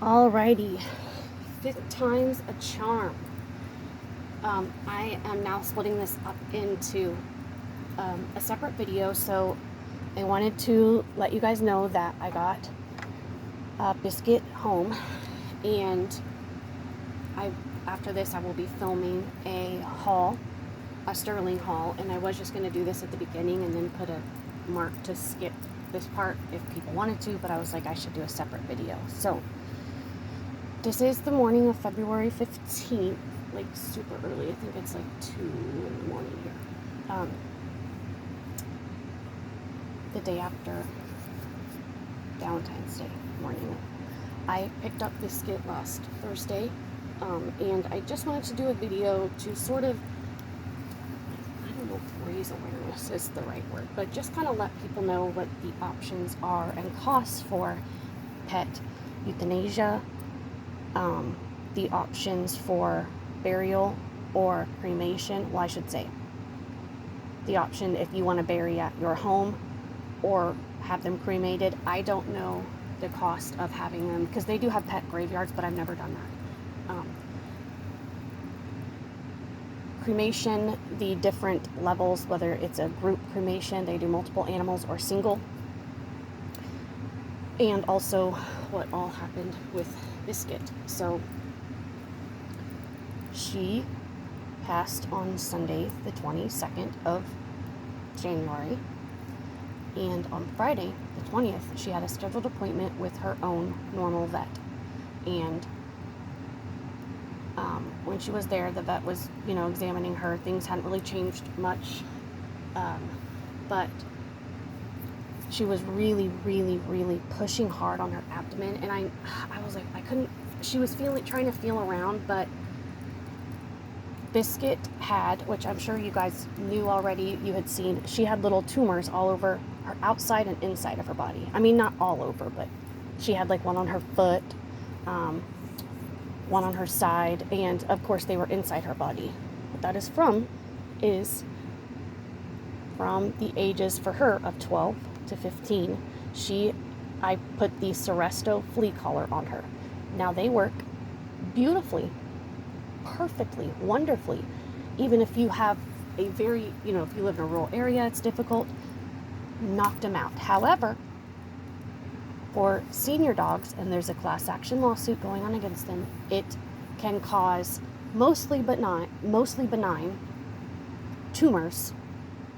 Alrighty, fifth time's a charm. I am now splitting this up into a separate video, so I wanted to let you guys know that I got Biscuit home, and after this I will be filming a Sterling haul, and I was just going to do this at the beginning and then put a mark to skip this part if people wanted to, but I was like, I should do a separate video. So this is the morning of February 15th, like super early. I think it's like 2 in the morning here. The day after Valentine's Day morning. I picked up Biscuit last Thursday, and I just wanted to do a video to sort of, I don't know if raise awareness is the right word, but just kind of let people know what the options are and costs for pet euthanasia, the options for burial or cremation. Well, I should say the option if you want to bury at your home or have them cremated. I don't know the cost of having them, because they do have pet graveyards, but I've never done that. Cremation, the different levels, whether it's a group cremation, they do multiple animals, or single, and also what all happened with Biscuit. So she passed on Sunday the 22nd of January, and on Friday the 20th she had a scheduled appointment with her own normal vet. And when she was there, the vet was examining her. Things hadn't really changed much, but she was really pushing hard on her abdomen, and I was like, I couldn't. She was trying to feel around, but Biscuit had, which I'm sure you guys knew already, you had seen, she had little tumors all over her outside and inside of her body. I mean, not all over, but she had like one on her foot, one on her side, and of course they were inside her body. What that is from the ages for her of 12 to 15. I put the Seresto flea collar on her. Now they work beautifully, perfectly, wonderfully. Even if you have a very, if you live in a rural area, it's difficult, knocked them out. However, for senior dogs, and there's a class action lawsuit going on against them, it can cause mostly benign tumors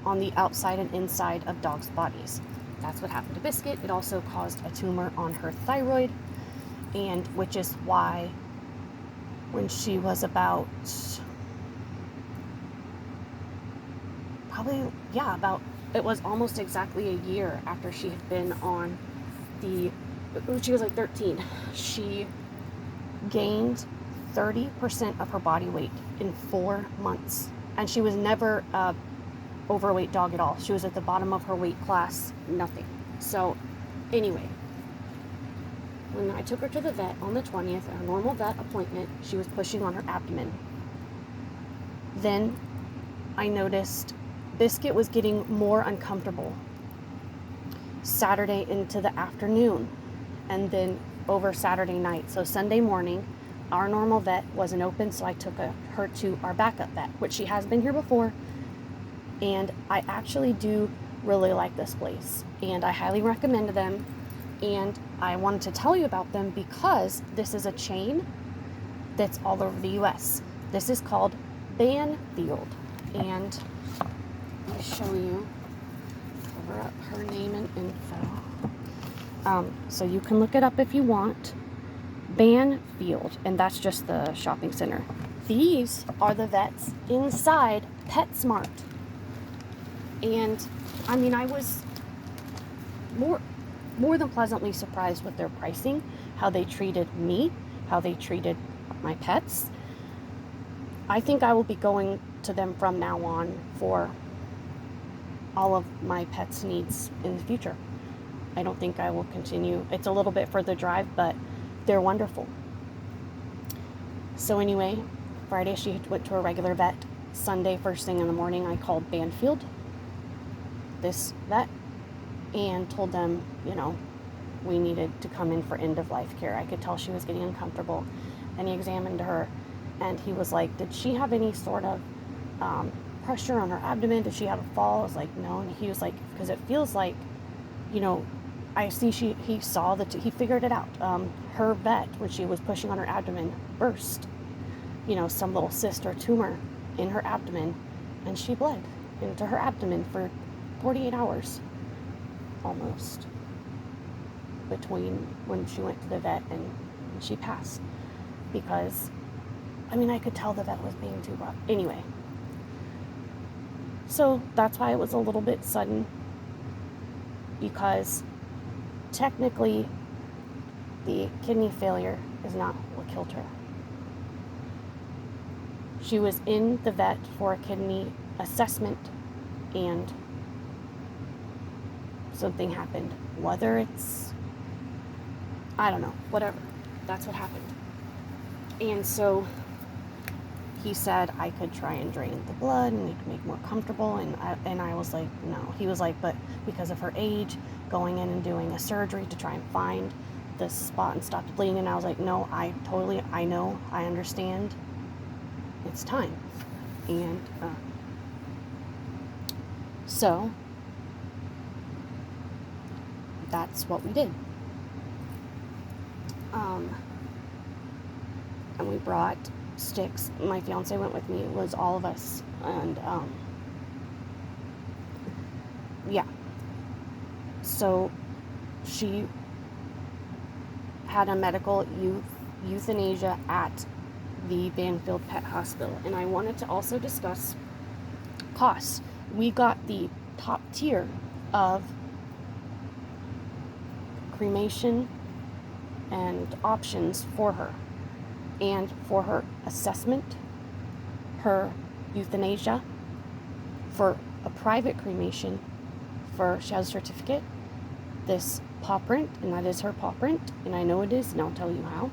on the outside and inside of dogs' bodies. That's what happened to Biscuit. It also caused a tumor on her thyroid, and which is why when she was about it was almost exactly a year after she had been on she was like 13, she gained 30% of her body weight in 4 months, and she was never a overweight dog at all. She was at the bottom of her weight class, nothing. So anyway, when I took her to the vet on the 20th, her normal vet appointment, she was pushing on her abdomen. Then I noticed Biscuit was getting more uncomfortable Saturday into the afternoon, and then over Saturday night. So Sunday morning, our normal vet wasn't open, so I took her to our backup vet, which she has been here before, and I actually do really like this place, and I highly recommend them. And I wanted to tell you about them because this is a chain that's all over the U.S. This is called Banfield, and let me show you, cover up her name and info. So you can look it up if you want. Banfield, and that's just the shopping center. These are the vets inside PetSmart, and I mean, I was more than pleasantly surprised with their pricing, how they treated me, how they treated my pets. I think I will be going to them from now on for all of my pets' needs in the future. I don't think I will continue. It's a little bit further drive, but they're wonderful. So anyway, Friday she went to a regular vet. Sunday, first thing in the morning, I called Banfield, this vet, and told them, we needed to come in for end-of-life care. I could tell she was getting uncomfortable, and he examined her, and he was like, did she have any sort of pressure on her abdomen? Did she have a fall? I was like, no. And he was like, because it feels like, I see he saw he figured it out. Her vet, when she was pushing on her abdomen, burst, some little cyst or tumor in her abdomen, and she bled into her abdomen for 48 hours almost between when she went to the vet and she passed, because I could tell the vet was being too rough. Anyway, so that's why it was a little bit sudden, because technically the kidney failure is not what killed her. She was in the vet for a kidney assessment, and something happened. Whether it's, I don't know, whatever. That's what happened. And so he said I could try and drain the blood and make more comfortable, and I was like, no. He was like, but because of her age, going in and doing a surgery to try and find the spot and stop the bleeding, and I was like, no, I know, I understand. It's time. And so that's what we did. And we brought sticks. My fiance went with me. It was all of us. And yeah. So she had a medical euthanasia at the Banfield Pet Hospital. And I wanted to also discuss costs. We got the top tier of cremation and options for her, and for her assessment, her euthanasia, for a private cremation, she has a certificate, this paw print, and that is her paw print, and I know it is, and I'll tell you how.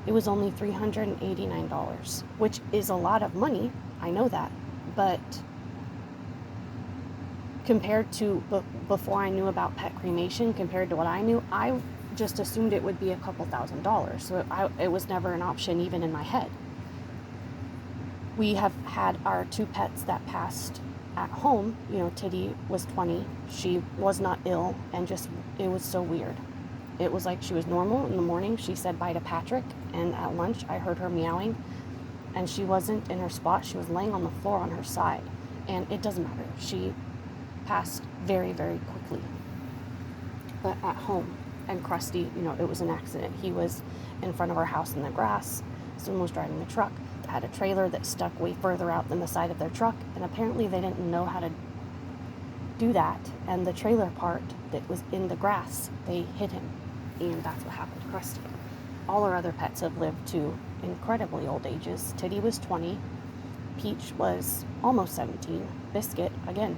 It was only $389, which is a lot of money, I know that, but compared to before I knew about pet cremation, compared to what I knew, I just assumed it would be a couple $1,000s. So it was never an option even in my head. We have had our 2 pets that passed at home. Titty was 20. She was not ill, and it was so weird. It was like she was normal in the morning. She said bye to Patrick, and at lunch I heard her meowing, and she wasn't in her spot. She was laying on the floor on her side, and it doesn't matter. She passed very, very quickly. But at home, and Krusty, it was an accident. He was in front of our house in the grass. Someone was driving the truck. They had a trailer that stuck way further out than the side of their truck, and apparently they didn't know how to do that, and the trailer part that was in the grass, they hit him, and that's what happened to Krusty. All our other pets have lived to incredibly old ages. Titty was 20. Peach was almost 17. Biscuit, again,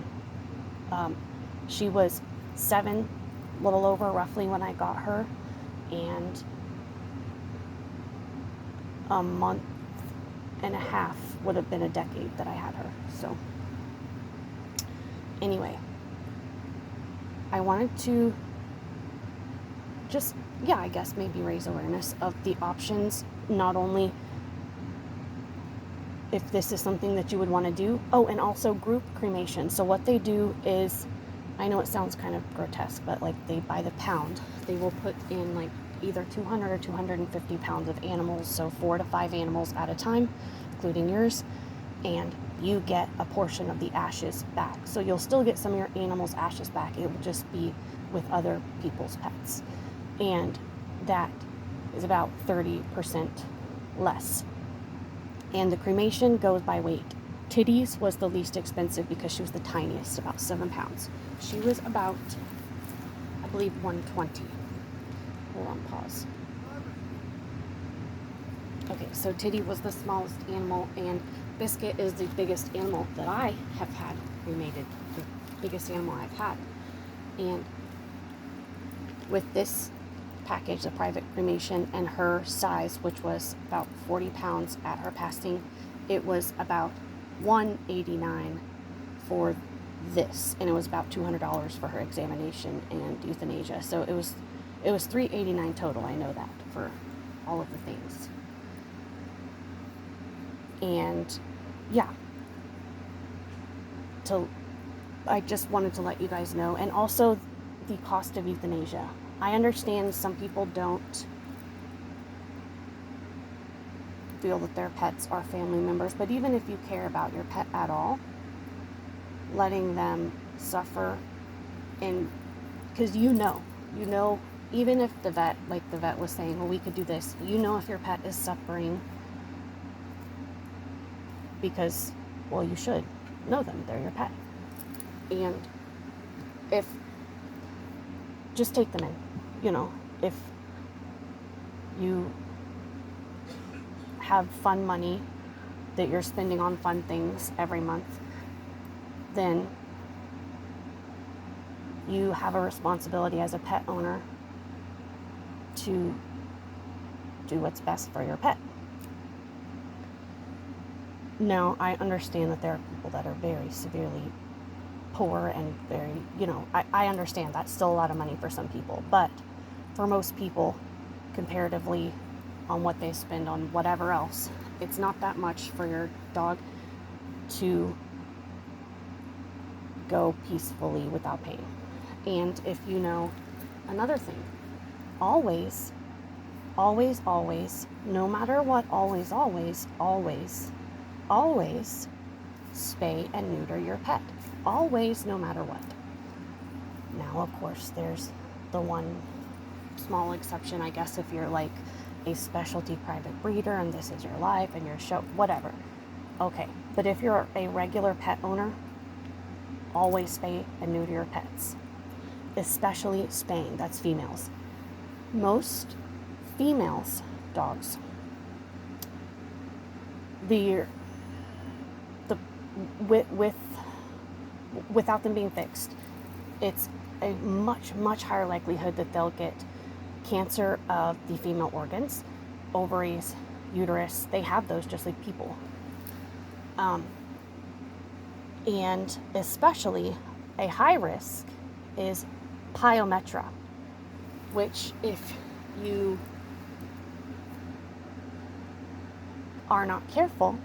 she was 7, little over roughly when I got her, and a month and a half would have been a decade that I had her. So anyway, I wanted to just, I guess maybe raise awareness of the options, not only if this is something that you would want to do. Oh, and also group cremation. So what they do is, I know it sounds kind of grotesque, but they buy the pound. They will put in either 200 or 250 pounds of animals, so 4 to 5 animals at a time, including yours, and you get a portion of the ashes back. So you'll still get some of your animals' ashes back. It will just be with other people's pets. And that is about 30% less. And the cremation goes by weight. Titty's was the least expensive because she was the tiniest, about 7 pounds. She was about, I believe, 120. Hold on, pause. Okay, so Titty was the smallest animal, and Biscuit is the biggest animal that I have had cremated, the biggest animal I've had. And with this package, the private cremation, and her size, which was about 40 pounds at her passing, it was about $189 for this, and it was about $200 for her examination and euthanasia. So it was $389 total. I know that for all of the things. And yeah, I just wanted to let you guys know. And also the cost of euthanasia. I understand some people don't feel that their pets are family members, but even if you care about your pet at all, letting them suffer, and because you know, even if the vet was saying, well, we could do this, if your pet is suffering, because, well, you should know them, they're your pet. And if, just take them in, if you have fun money that you're spending on fun things every month, then you have a responsibility as a pet owner to do what's best for your pet. Now, I understand that there are people that are very severely poor and very, I understand that's still a lot of money for some people, but for most people, comparatively on what they spend on whatever else, it's not that much for your dog to go peacefully without pain. And if another thing, always, no matter what, always spay and neuter your pet. Always, no matter what. Now, of course, there's the one small exception, I guess, if you're like a specialty private breeder and this is your life and your show, whatever. Okay, but if you're a regular pet owner, always spay and neuter your pets. Especially spaying, that's females. Most females' dogs, without them being fixed, it's a much higher likelihood that they'll get cancer of the female organs, ovaries, uterus. They have those just like people. And especially a high risk is pyometra, which if you are not careful,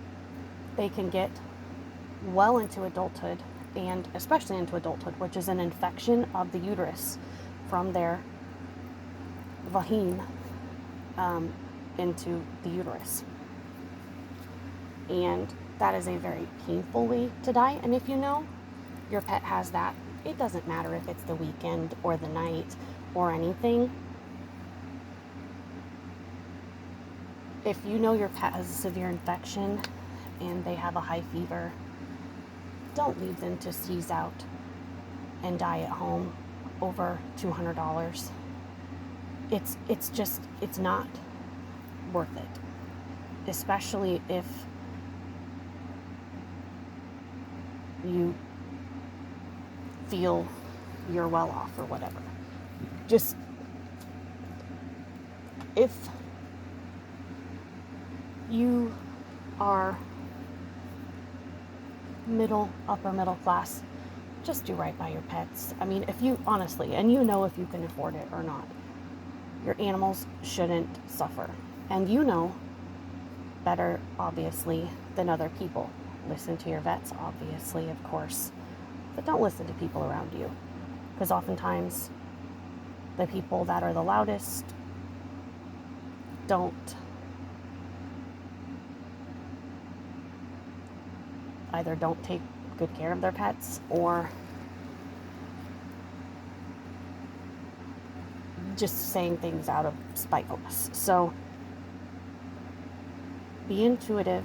they can get well into adulthood, and especially into adulthood, which is an infection of the uterus from their vagina into the uterus. And that is a very painful way to die. And if your pet has that, it doesn't matter if it's the weekend or the night or anything. If your pet has a severe infection and they have a high fever, don't leave them to seize out and die at home over $200. It's not worth it, especially if you feel you're well off or whatever. Just, if you are upper middle class, just do right by your pets. I mean, if you honestly, and if you can afford it or not, your animals shouldn't suffer. And better, obviously, than other people. Listen to your vets, obviously, of course, but don't listen to people around you, because oftentimes the people that are the loudest either don't take good care of their pets or just saying things out of spitefulness. So be intuitive.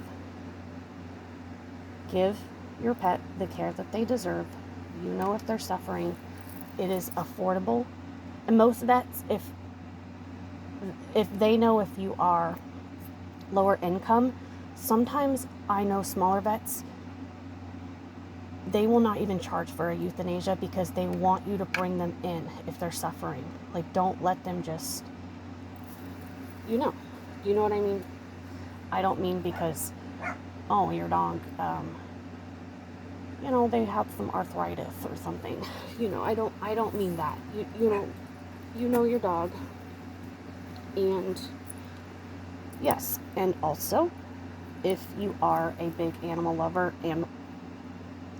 Give your pet the care that they deserve. If they're suffering, it is affordable. And most vets, if they know if you are lower income, sometimes I know smaller vets, they will not even charge for a euthanasia because they want you to bring them in if they're suffering. Like, don't let them just, you know what I mean? I don't mean because, oh, your dog you know, they have some arthritis or something. You know, I don't mean that. You know your dog. And yes, and also, if you are a big animal lover and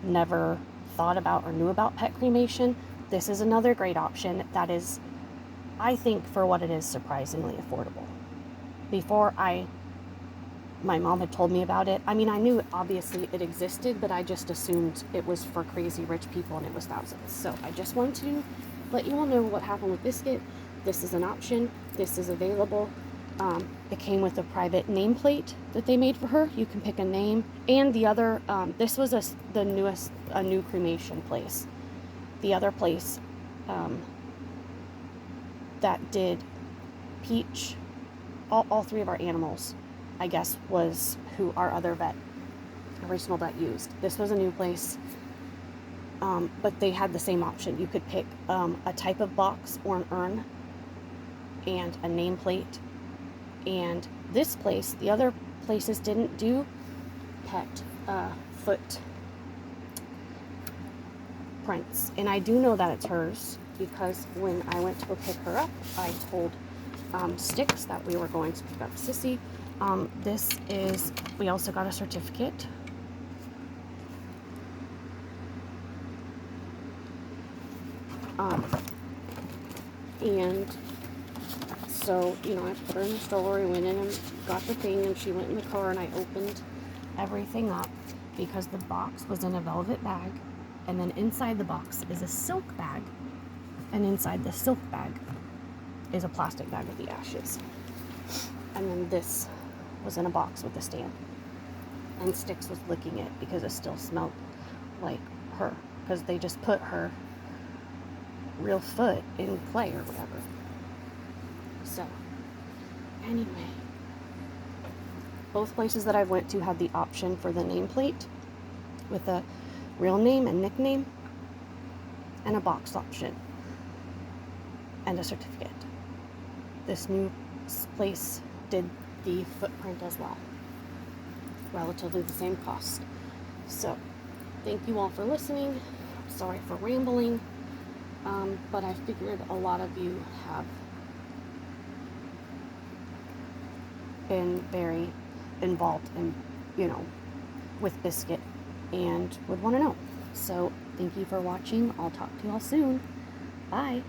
never thought about or knew about pet cremation, this is another great option that is, I think, for what it is, surprisingly affordable. Before my mom had told me about it, I mean, I knew obviously it existed, but I just assumed it was for crazy rich people and it was thousands. So I just wanted to let you all know what happened with Biscuit. This is an option. This is available. It came with a private nameplate that they made for her. You can pick a name. And the other, this was a new cremation place. The other place that did Peach, all three of our animals, I guess, was who our other original vet used. This was a new place, but they had the same option. You could pick a type of box or an urn and a nameplate. And this place, the other places didn't do pet foot prints. And I do know that it's hers because when I went to go pick her up, I told Sticks that we were going to pick up Sissy. We also got a certificate. And so, you know, I put her in the stroller, we went in and got the thing, and she went in the car, and I opened everything up because the box was in a velvet bag, and then inside the box is a silk bag, and inside the silk bag is a plastic bag with the ashes. And then this was in a box with a stamp. And Sticks was licking it because it still smelled like her, because they just put her real foot in clay or whatever. So, anyway, both places that I went to had the option for the nameplate with a real name and nickname, and a box option, and a certificate. This new place did the footprint as well. Relatively the same cost. So, thank you all for listening. Sorry for rambling, but I figured a lot of you have been very involved in, you know, with Biscuit and would want to know. So, thank you for watching. I'll talk to you all soon. Bye.